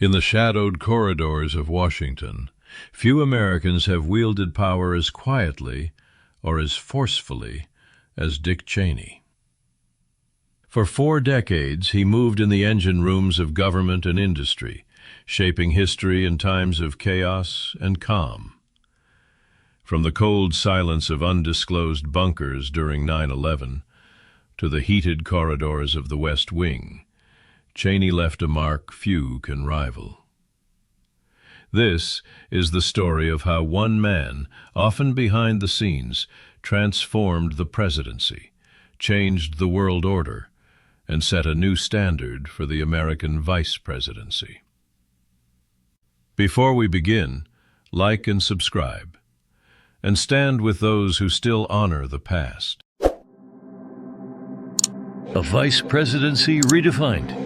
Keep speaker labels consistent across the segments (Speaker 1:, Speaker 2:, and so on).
Speaker 1: In the shadowed corridors of Washington, few Americans have wielded power as quietly or as forcefully as Dick Cheney. For 4 decades, he moved in the engine rooms of government and industry, shaping history in times of chaos and calm. From the cold silence of undisclosed bunkers during 9/11 to the heated corridors of the West Wing, Cheney left a mark few can rival. This is the story of how one man, often behind the scenes, transformed the presidency, changed the world order, and set a new standard for the American vice presidency. Before we begin, like and subscribe, and stand with those who still honor the past. A vice presidency redefined.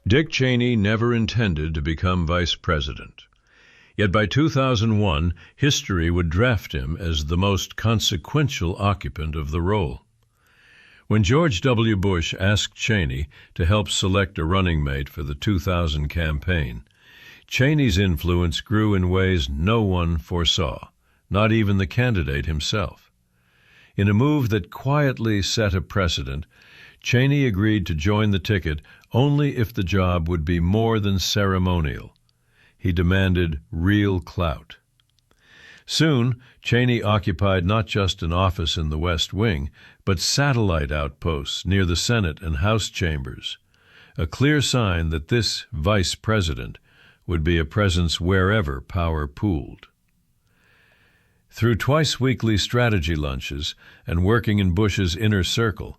Speaker 1: Dick Cheney never intended to become vice president. Yet by 2001, history would draft him as the most consequential occupant of the role. When George W. Bush asked Cheney to help select a running mate for the 2000 campaign, Cheney's influence grew in ways no one foresaw, not even the candidate himself. In a move that quietly set a precedent, Cheney agreed to join the ticket only if the job would be more than ceremonial. He demanded real clout. Soon, Cheney occupied not just an office in the West Wing, but satellite outposts near the Senate and House chambers, a clear sign that this vice president would be a presence wherever power pooled. Through twice-weekly strategy lunches and working in Bush's inner circle,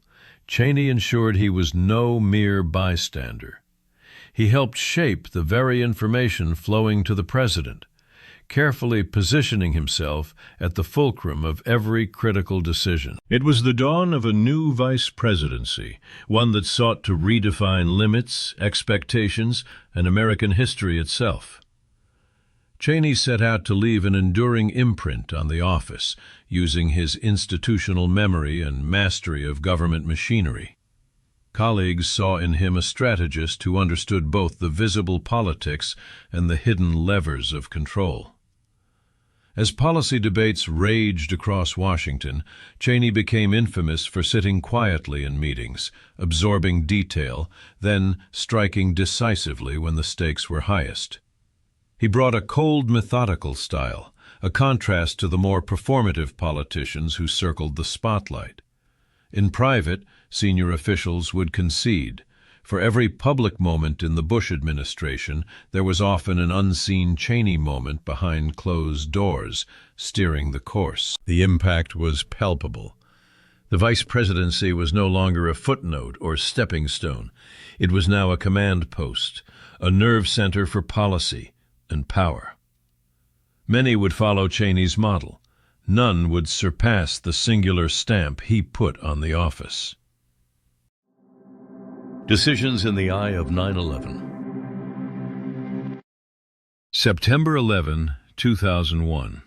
Speaker 1: Cheney ensured he was no mere bystander. He helped shape the very information flowing to the president, carefully positioning himself at the fulcrum of every critical decision. It was the dawn of a new vice presidency, one that sought to redefine limits, expectations, and American history itself. Cheney set out to leave an enduring imprint on the office, using his institutional memory and mastery of government machinery. Colleagues saw in him a strategist who understood both the visible politics and the hidden levers of control. As policy debates raged across Washington, Cheney became infamous for sitting quietly in meetings, absorbing detail, then striking decisively when the stakes were highest. He brought a cold, methodical style, a contrast to the more performative politicians who circled the spotlight. In private, senior officials would concede. For every public moment in the Bush administration, there was often an unseen Cheney moment behind closed doors, steering the course. The impact was palpable. The vice presidency was no longer a footnote or stepping stone. It was now a command post, a nerve center for policy and power. Many would follow Cheney's model. None would surpass the singular stamp he put on the office. Decisions in the eye of 9/11. September 11, 2001.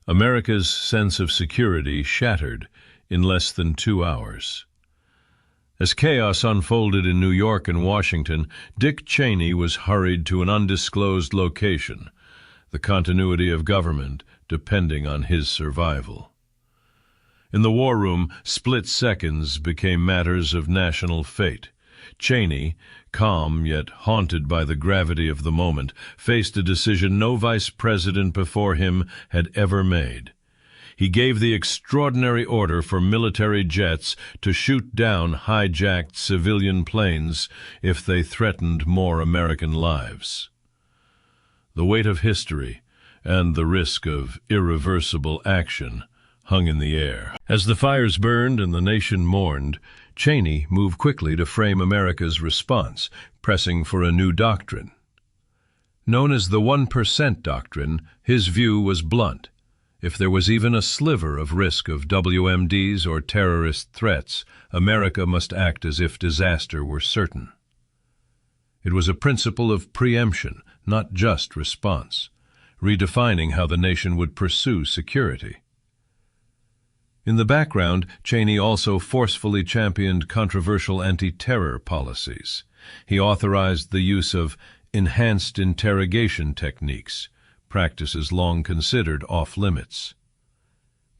Speaker 1: America's sense of security shattered in less than 2 hours. As chaos unfolded in New York and Washington, Dick Cheney was hurried to an undisclosed location, the continuity of government depending on his survival. In the war room, split seconds became matters of national fate. Cheney, calm yet haunted by the gravity of the moment, faced a decision no vice president before him had ever made. He gave the extraordinary order for military jets to shoot down hijacked civilian planes if they threatened more American lives. The weight of history and the risk of irreversible action hung in the air. As the fires burned and the nation mourned, Cheney moved quickly to frame America's response, pressing for a new doctrine. Known as the 1% doctrine, his view was blunt. If there was even a sliver of risk of WMDs or terrorist threats, America must act as if disaster were certain. It was a principle of preemption, not just response, redefining how the nation would pursue security. In the background, Cheney also forcefully championed controversial anti-terror policies. He authorized the use of enhanced interrogation techniques, practices long considered off-limits.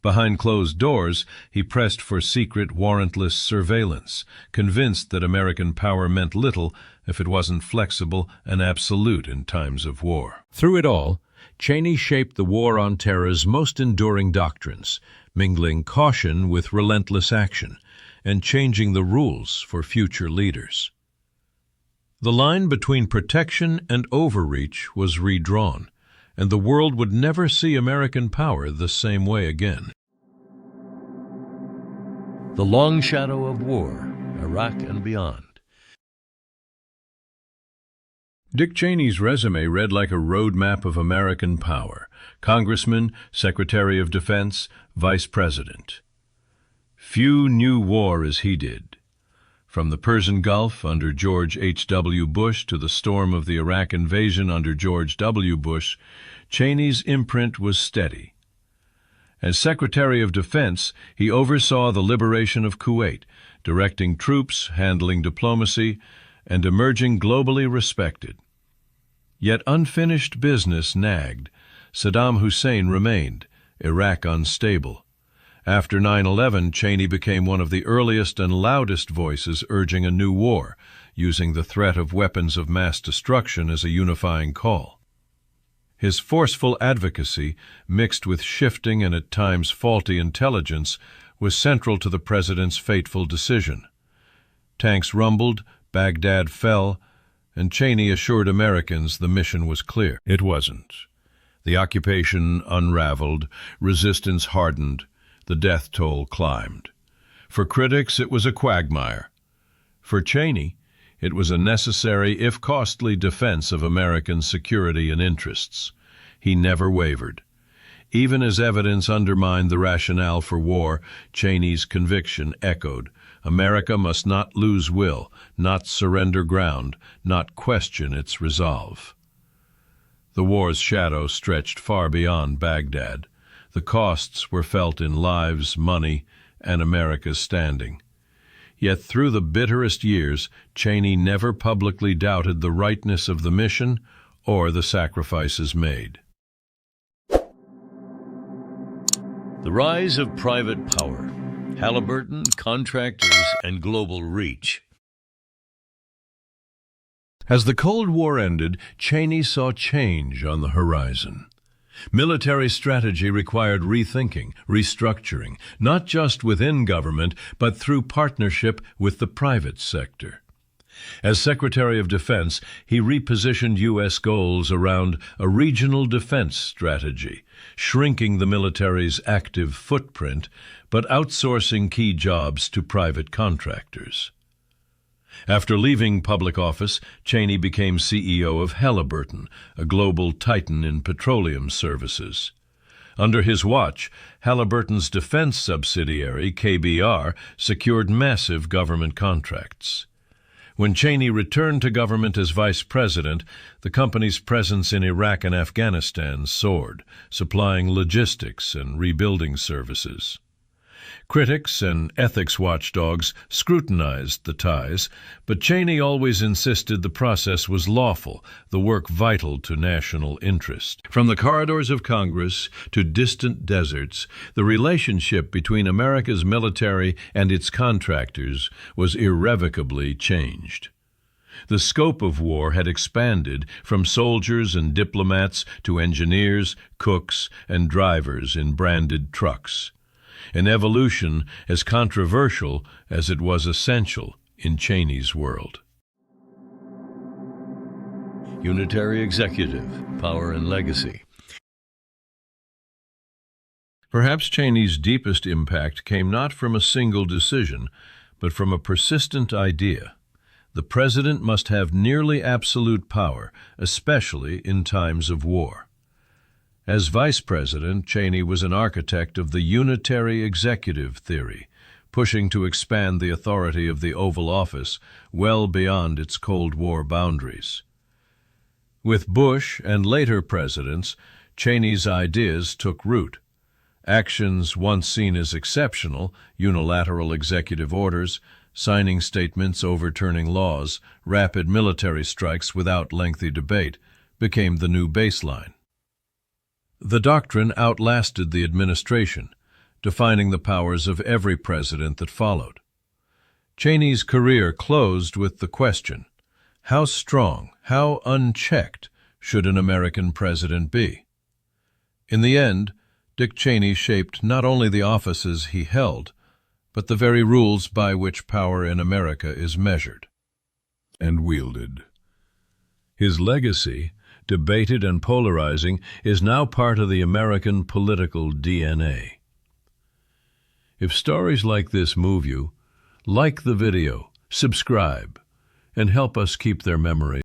Speaker 1: Behind closed doors, he pressed for secret, warrantless surveillance, convinced that American power meant little if it wasn't flexible and absolute in times of war. Through it all, Cheney shaped the War on Terror's most enduring doctrines, mingling caution with relentless action, and changing the rules for future leaders. The line between protection and overreach was redrawn, and the world would never see American power the same way again. The long shadow of war, Iraq and beyond. Dick Cheney's resume read like a roadmap of American power: Congressman, Secretary of Defense, Vice President. Few knew war as he did. From the Persian Gulf under George H.W. Bush to the storm of the Iraq invasion under George W. Bush, Cheney's imprint was steady. As Secretary of Defense, he oversaw the liberation of Kuwait, directing troops, handling diplomacy, and emerging globally respected. Yet unfinished business nagged. Saddam Hussein remained, Iraq unstable. After 9/11, Cheney became one of the earliest and loudest voices urging a new war, using the threat of weapons of mass destruction as a unifying call. His forceful advocacy, mixed with shifting and at times faulty intelligence, was central to the president's fateful decision. Tanks rumbled, Baghdad fell, and Cheney assured Americans the mission was clear. It wasn't. The occupation unraveled, resistance hardened, the death toll climbed. For critics, it was a quagmire. For Cheney, it was a necessary, if costly, defense of American security and interests. He never wavered. Even as evidence undermined the rationale for war, Cheney's conviction echoed: America must not lose will, not surrender ground, not question its resolve. The war's shadow stretched far beyond Baghdad. The costs were felt in lives, money, and America's standing. Yet through the bitterest years, Cheney never publicly doubted the rightness of the mission or the sacrifices made. The rise of private power, Halliburton, contractors, and global reach. As the Cold War ended, Cheney saw change on the horizon. Military strategy required rethinking, restructuring, not just within government, but through partnership with the private sector. As Secretary of Defense, he repositioned U.S. goals around a regional defense strategy, shrinking the military's active footprint, but outsourcing key jobs to private contractors. After leaving public office, Cheney became CEO of Halliburton, a global titan in petroleum services. Under his watch, Halliburton's defense subsidiary, KBR, secured massive government contracts. When Cheney returned to government as vice president, the company's presence in Iraq and Afghanistan soared, supplying logistics and rebuilding services. Critics and ethics watchdogs scrutinized the ties, but Cheney always insisted the process was lawful, the work vital to national interest. From the corridors of Congress to distant deserts, the relationship between America's military and its contractors was irrevocably changed. The scope of war had expanded from soldiers and diplomats to engineers, cooks, and drivers in branded trucks. An evolution as controversial as it was essential in Cheney's world. Unitary executive, power and legacy. Perhaps Cheney's deepest impact came not from a single decision, but from a persistent idea. The president must have nearly absolute power, especially in times of war. As vice president, Cheney was an architect of the unitary executive theory, pushing to expand the authority of the Oval Office well beyond its Cold War boundaries. With Bush and later presidents, Cheney's ideas took root. Actions once seen as exceptional, unilateral executive orders, signing statements overturning laws, rapid military strikes without lengthy debate, became the new baseline. The doctrine outlasted the administration, defining the powers of every president that followed. Cheney's career closed with the question, how strong, how unchecked should an American president be? In the end, Dick Cheney shaped not only the offices he held, but the very rules by which power in America is measured and wielded. His legacy, debated and polarizing, is now part of the American political DNA. If stories like this move you, like the video, subscribe, and help us keep their memory